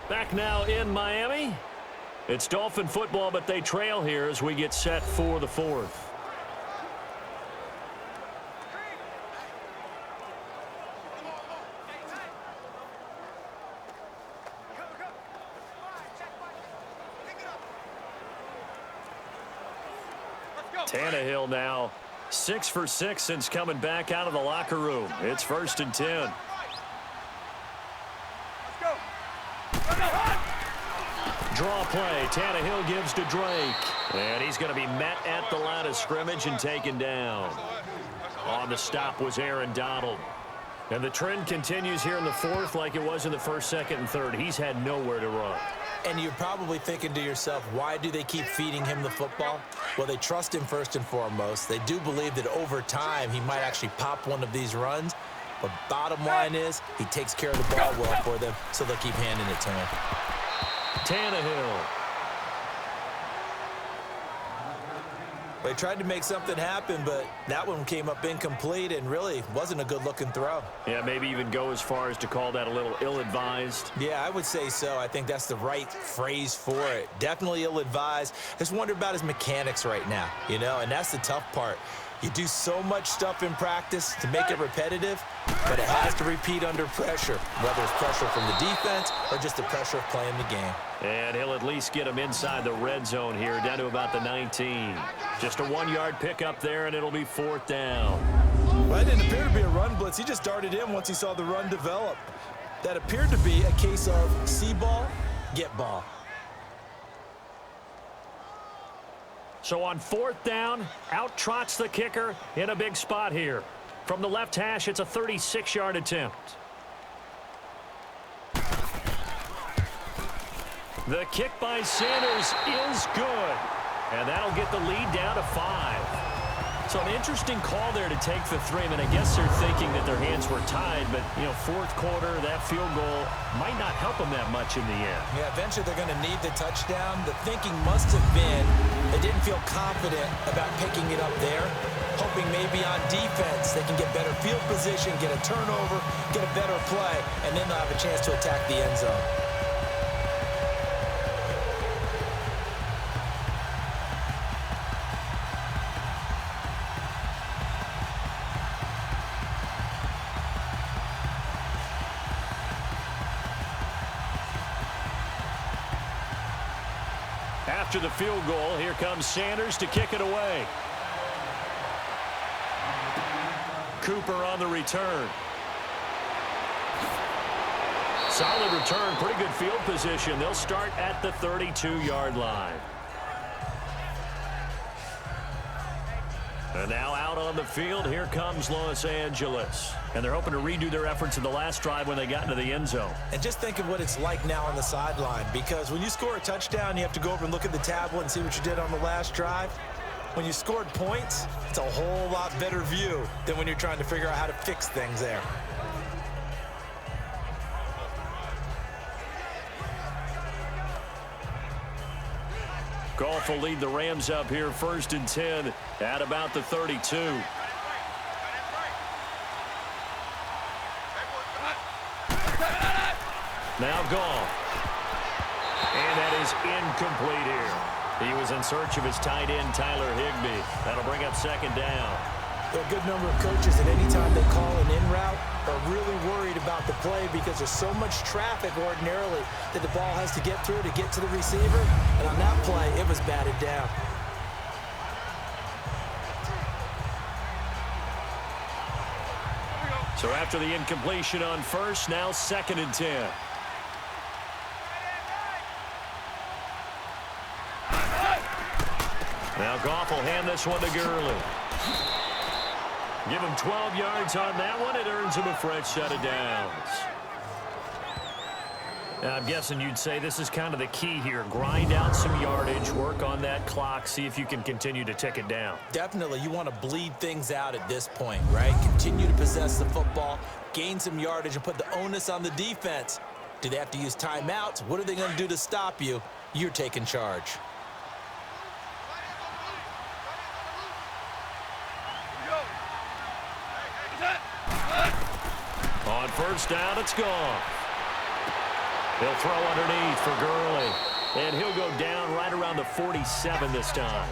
Back now in Miami. It's Dolphin football, but they trail here as we get set for the 4th. Tannehill now 6 for 6 since coming back out of the locker room. It's 1st and 10. Draw play. Tannehill gives to Drake. And he's going to be met at the line of scrimmage and taken down. On the stop was Aaron Donald. And the trend continues here in the 4th like it was in the 1st, 2nd, and 3rd. He's had nowhere to run. And you're probably thinking to yourself, why do they keep feeding him the football? Well, they trust him first and foremost. They do believe that over time he might actually pop one of these runs. But bottom line is he takes care of the ball well for them, so they'll keep handing it to him. Tannehill. They tried to make something happen, but that one came up incomplete and really wasn't a good-looking throw. Yeah, maybe even go as far as to call that a little ill-advised. Yeah, I would say so. I think that's the right phrase for it. Definitely ill-advised. Just wonder about his mechanics right now, you know, and that's the tough part. You do so much stuff in practice to make it repetitive, but it has to repeat under pressure, whether it's pressure from the defense or just the pressure of playing the game. And he'll at least get him inside the red zone here, down to about the 19. Just a 1-yard pickup there, and it'll be 4th down. Well, that didn't appear to be a run blitz. He just darted in once he saw the run develop. That appeared to be a case of see ball, get ball. So on 4th down, out trots the kicker in a big spot here. From the left hash, it's a 36-yard attempt. The kick by Sanders is good. And that'll get the lead down to 5. So an interesting call there to take the 3. I mean, I guess they're thinking that their hands were tied, but, you know, 4th quarter, that field goal might not help them that much in the end. Yeah, eventually they're going to need the touchdown. The thinking must have been they didn't feel confident about picking it up there, hoping maybe on defense they can get better field position, get a turnover, get a better play, and then they'll have a chance to attack the end zone. After the field goal, here comes Sanders to kick it away. Cooper on the return. Solid return, pretty good field position. They'll start at the 32-yard line. And now out on the field, here comes Los Angeles. And they're hoping to redo their efforts in the last drive when they got into the end zone. And just think of what it's like now on the sideline, because when you score a touchdown, you have to go over and look at the tablet and see what you did on the last drive. When you scored points, it's a whole lot better view than when you're trying to figure out how to fix things there. Goff will lead the Rams up here 1st and 10 at about the 32. Now Goff. And that is incomplete here. He was in search of his tight end, Tyler Higbee. That'll bring up 2nd down. There are a good number of coaches that any time they call an in route are really worried about the play because there's so much traffic ordinarily that the ball has to get through to get to the receiver. And on that play, it was batted down. So after the incompletion on 1st, now 2nd and 10. Now Goff will hand this one to Gurley. Give him 12 yards on that one. It earns him a fresh set of downs. Now, I'm guessing you'd say this is kind of the key here. Grind out some yardage, work on that clock, see if you can continue to tick it down. Definitely. You want to bleed things out at this point, right? Continue to possess the football, gain some yardage, and put the onus on the defense. Do they have to use timeouts? What are they going to do to stop you? You're taking charge. On 1st down, it's gone. He'll throw underneath for Gurley. And he'll go down right around the 47 this time.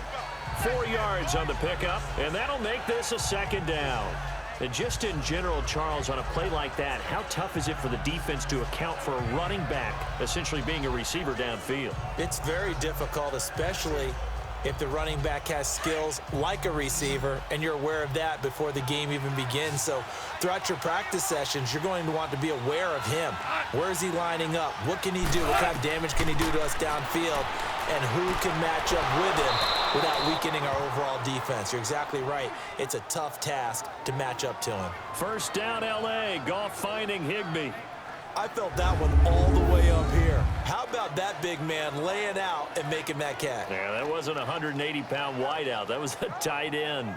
4 yards on the pickup, and that'll make this a 2nd down. And just in general, Charles, on a play like that, how tough is it for the defense to account for a running back essentially being a receiver downfield? It's very difficult, especially if the running back has skills like a receiver, and you're aware of that before the game even begins. So throughout your practice sessions, you're going to want to be aware of him. Where is he lining up? What can he do? What kind of damage can he do to us downfield? And who can match up with him without weakening our overall defense? You're exactly right. It's a tough task to match up to him. 1st down, L.A. Goff finding Higbee. I felt that one all the way up here. How about that big man laying out and making that catch? Yeah, that wasn't a 180-pound wideout. That was a tight end.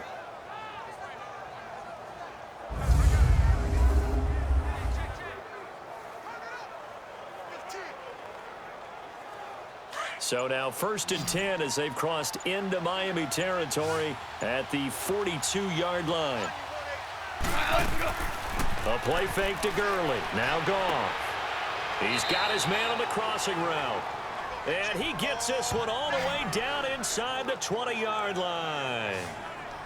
So now 1st and 10 as they've crossed into Miami territory at the 42-yard line. A play fake to Gurley. Now Goff. He's got his man on the crossing route. And he gets this one all the way down inside the 20-yard line.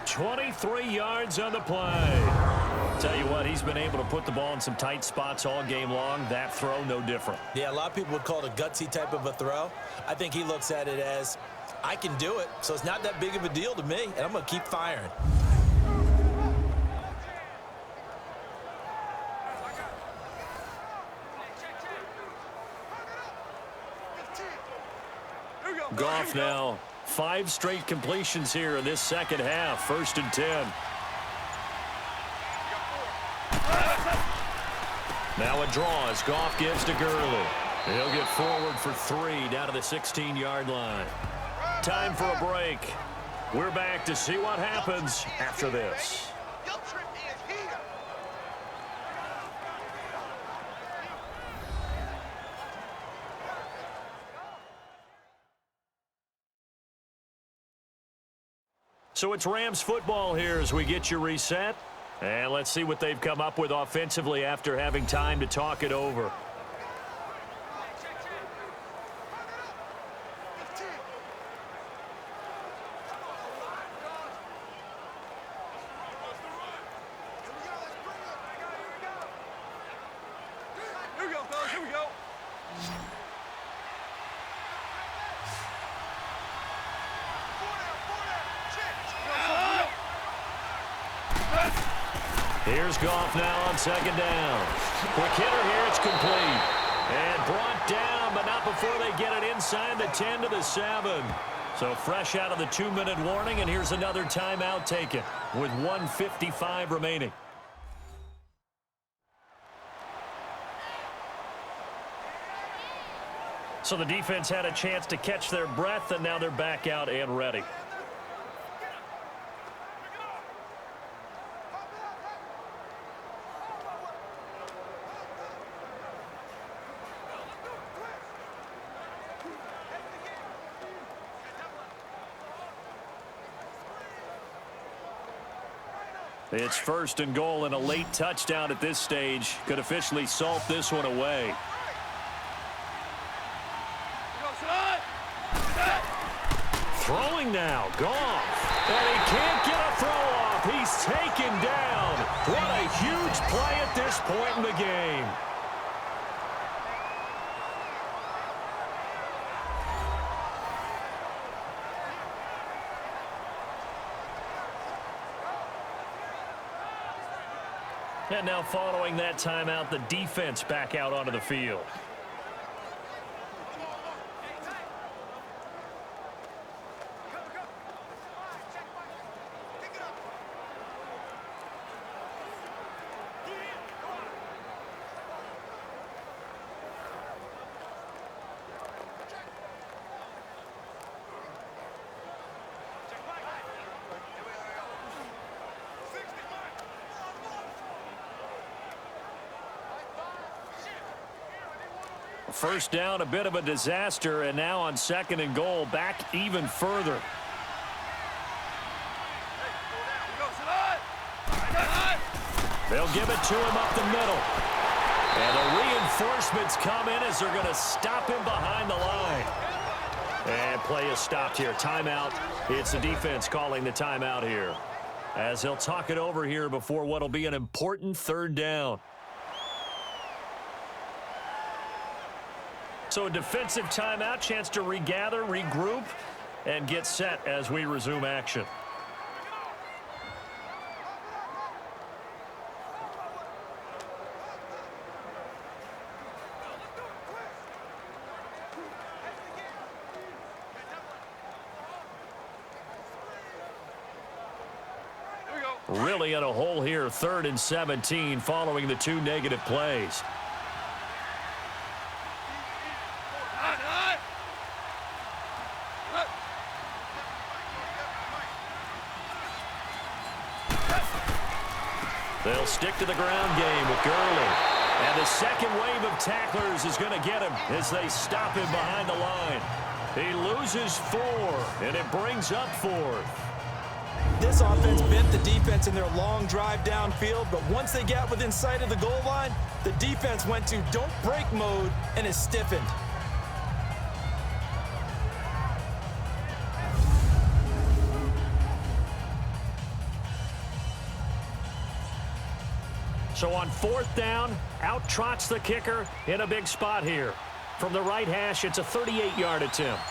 23 yards on the play. Tell you what, he's been able to put the ball in some tight spots all game long. That throw, no different. Yeah, a lot of people would call it a gutsy type of a throw. I think he looks at it as, I can do it, so it's not that big of a deal to me, and I'm going to keep firing. Goff now, 5 straight completions here in this second half. 1st and 10. Now a draw as Goff gives to Gurley. He'll get forward for 3 down to the 16-yard line. Time for a break. We're back to see what happens after this. So it's Rams football here as we get you reset. And let's see what they've come up with offensively after having time to talk it over. Here's Goff now on 2nd down. Quick hitter here, it's complete. And brought down, but not before they get it inside the 10 to the 7. So fresh out of the 2-minute warning, and here's another timeout taken with 1:55 remaining. So the defense had a chance to catch their breath, and now they're back out and ready. It's 1st and goal, and a late touchdown at this stage could officially salt this one away. Throwing now, Goff. And he can't get a throw off. He's taken down. What a huge play at this point in the game. And now following that timeout, the defense back out onto the field. First down, a bit of a disaster, and now on 2nd and goal, back even further. They'll give it to him up the middle. And the reinforcements come in as they're going to stop him behind the line. And play is stopped here. Timeout. It's the defense calling the timeout here, as they'll talk it over here before what will be an important 3rd down. So a defensive timeout, chance to regather, regroup, and get set as we resume action. Really in a hole here, 3rd and 17 following the 2 negative plays. They'll stick to the ground game with Gurley. And the second wave of tacklers is going to get him as they stop him behind the line. He loses 4, and it brings up 4th. This offense bent the defense in their long drive downfield, but once they got within sight of the goal line, the defense went to don't break mode and is stiffened. So on 4th down, out trots the kicker in a big spot here. From the right hash, it's a 38-yard attempt.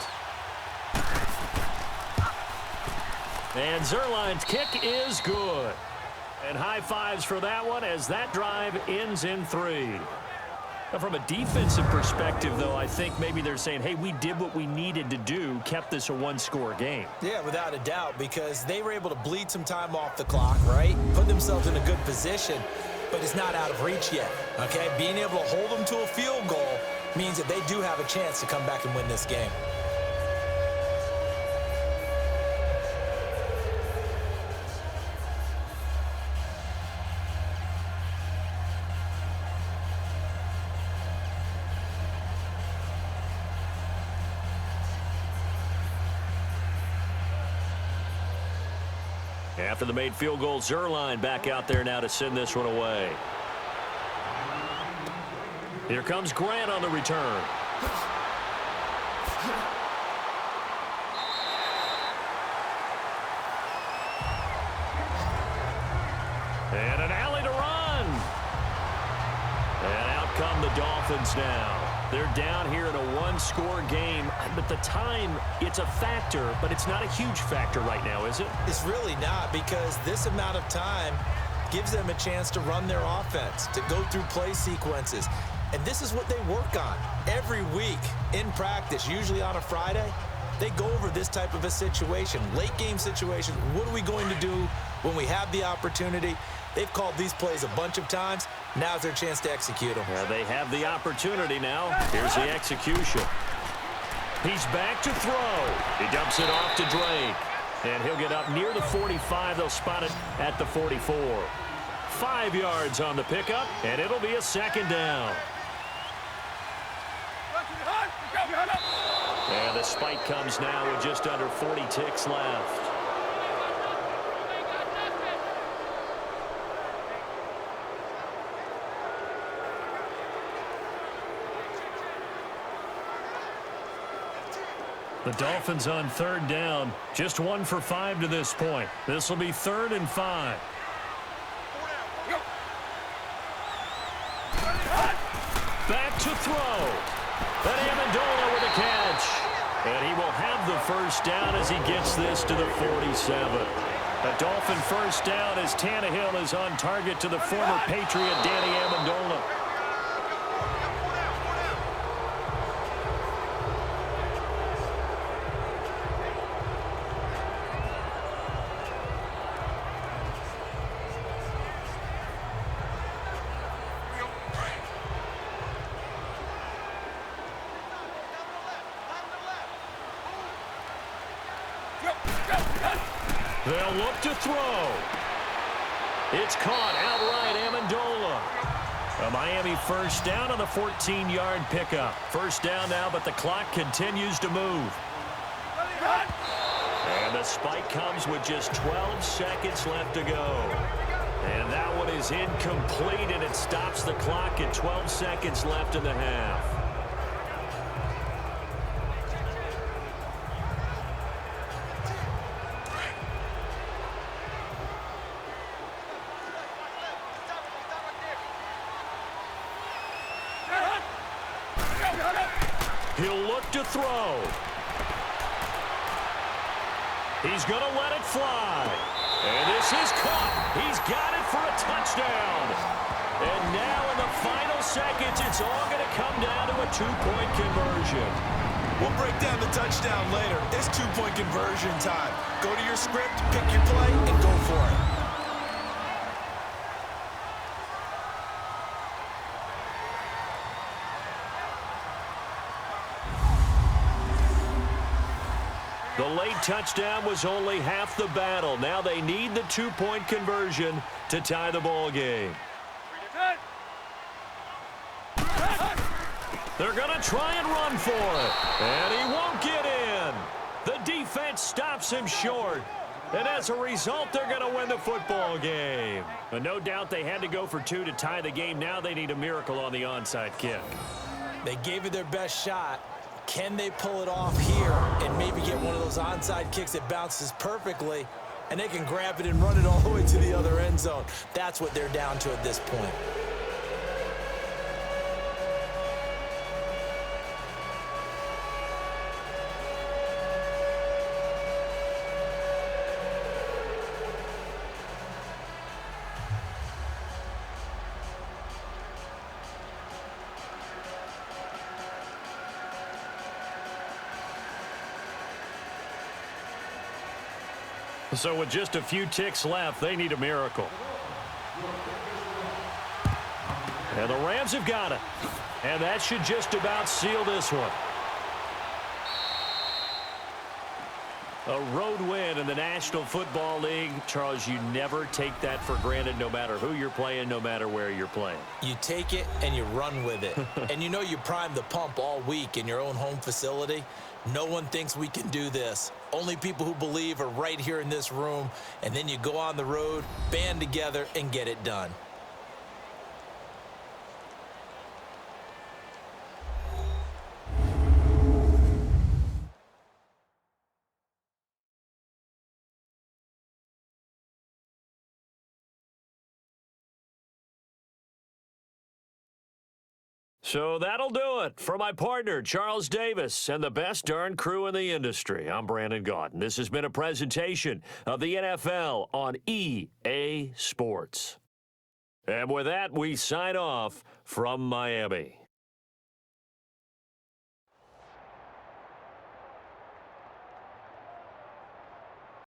And Zuerlein's kick is good. And high fives for that one as that drive ends in 3. Now, from a defensive perspective, though, I think maybe they're saying, hey, we did what we needed to do, kept this a one-score game. Yeah, without a doubt, because they were able to bleed some time off the clock, right? Put themselves in a good position, but it's not out of reach yet, okay? Being able to hold them to a field goal means that they do have a chance to come back and win this game. After the made field goal, Zuerlein back out there now to send this one away. Here comes Grant on the return. And an alley to run. And out come the Dolphins now. They're down here in a one-score game. But the time, it's a factor, but it's not a huge factor right now, is it? It's really not, because this amount of time gives them a chance to run their offense, to go through play sequences. And this is what they work on every week in practice, usually on a Friday. They go over this type of a situation, late game situation. What are we going to do when we have the opportunity? They've called these plays a bunch of times. Now's their chance to execute them. Yeah, they have the opportunity now. Here's the execution. He's back to throw. He dumps it off to Drake. And he'll get up near the 45. They'll spot it at the 44. 5 yards on the pickup, and it'll be a 2nd down. And the spike comes now with just under 40 ticks left. The Dolphins on 3rd down. Just 1 for 5 to this point. This will be 3rd and 5. Back to throw. And Amendola with a catch. And he will have the 1st down as he gets this to the 47. A Dolphin 1st down as Tannehill is on target to the former Patriot Danny Amendola. They'll look to throw. It's caught outright, Amendola. A Miami 1st down on the 14-yard pickup. 1st down now, but the clock continues to move. And the spike comes with just 12 seconds left to go. And that one is incomplete, and it stops the clock at 12 seconds left in the half. He'll look to throw. He's going to let it fly. And this is caught. He's got it for a touchdown. And now in the final seconds, it's all going to come down to a 2-point conversion. We'll break down the touchdown later. It's 2-point conversion time. Go to your script, pick your play, and go for it. The late touchdown was only half the battle. Now they need the 2-point conversion to tie the ball game. They're going to try and run for it. And he won't get in. that stops him short. And as a result, they're going to win the football game. And no doubt they had to go for 2 to tie the game. Now they need a miracle on the onside kick. They gave it their best shot. Can they pull it off here and maybe get one of those onside kicks that bounces perfectly, and they can grab it and run it all the way to the other end zone? That's what they're down to at this point. So with just a few ticks left, they need a miracle. And the Rams have got it. And that should just about seal this one. A road win in the National Football League. Charles, you never take that for granted, no matter who you're playing, no matter where you're playing. You take it and you run with it. And you know you primed the pump all week in your own home facility. No one thinks we can do this. Only people who believe are right here in this room. And then you go on the road, band together, and get it done. So that'll do it for my partner, Charles Davis, and the best darn crew in the industry. I'm Brandon Gaudin. This has been a presentation of the NFL on EA Sports. And with that, we sign off from Miami.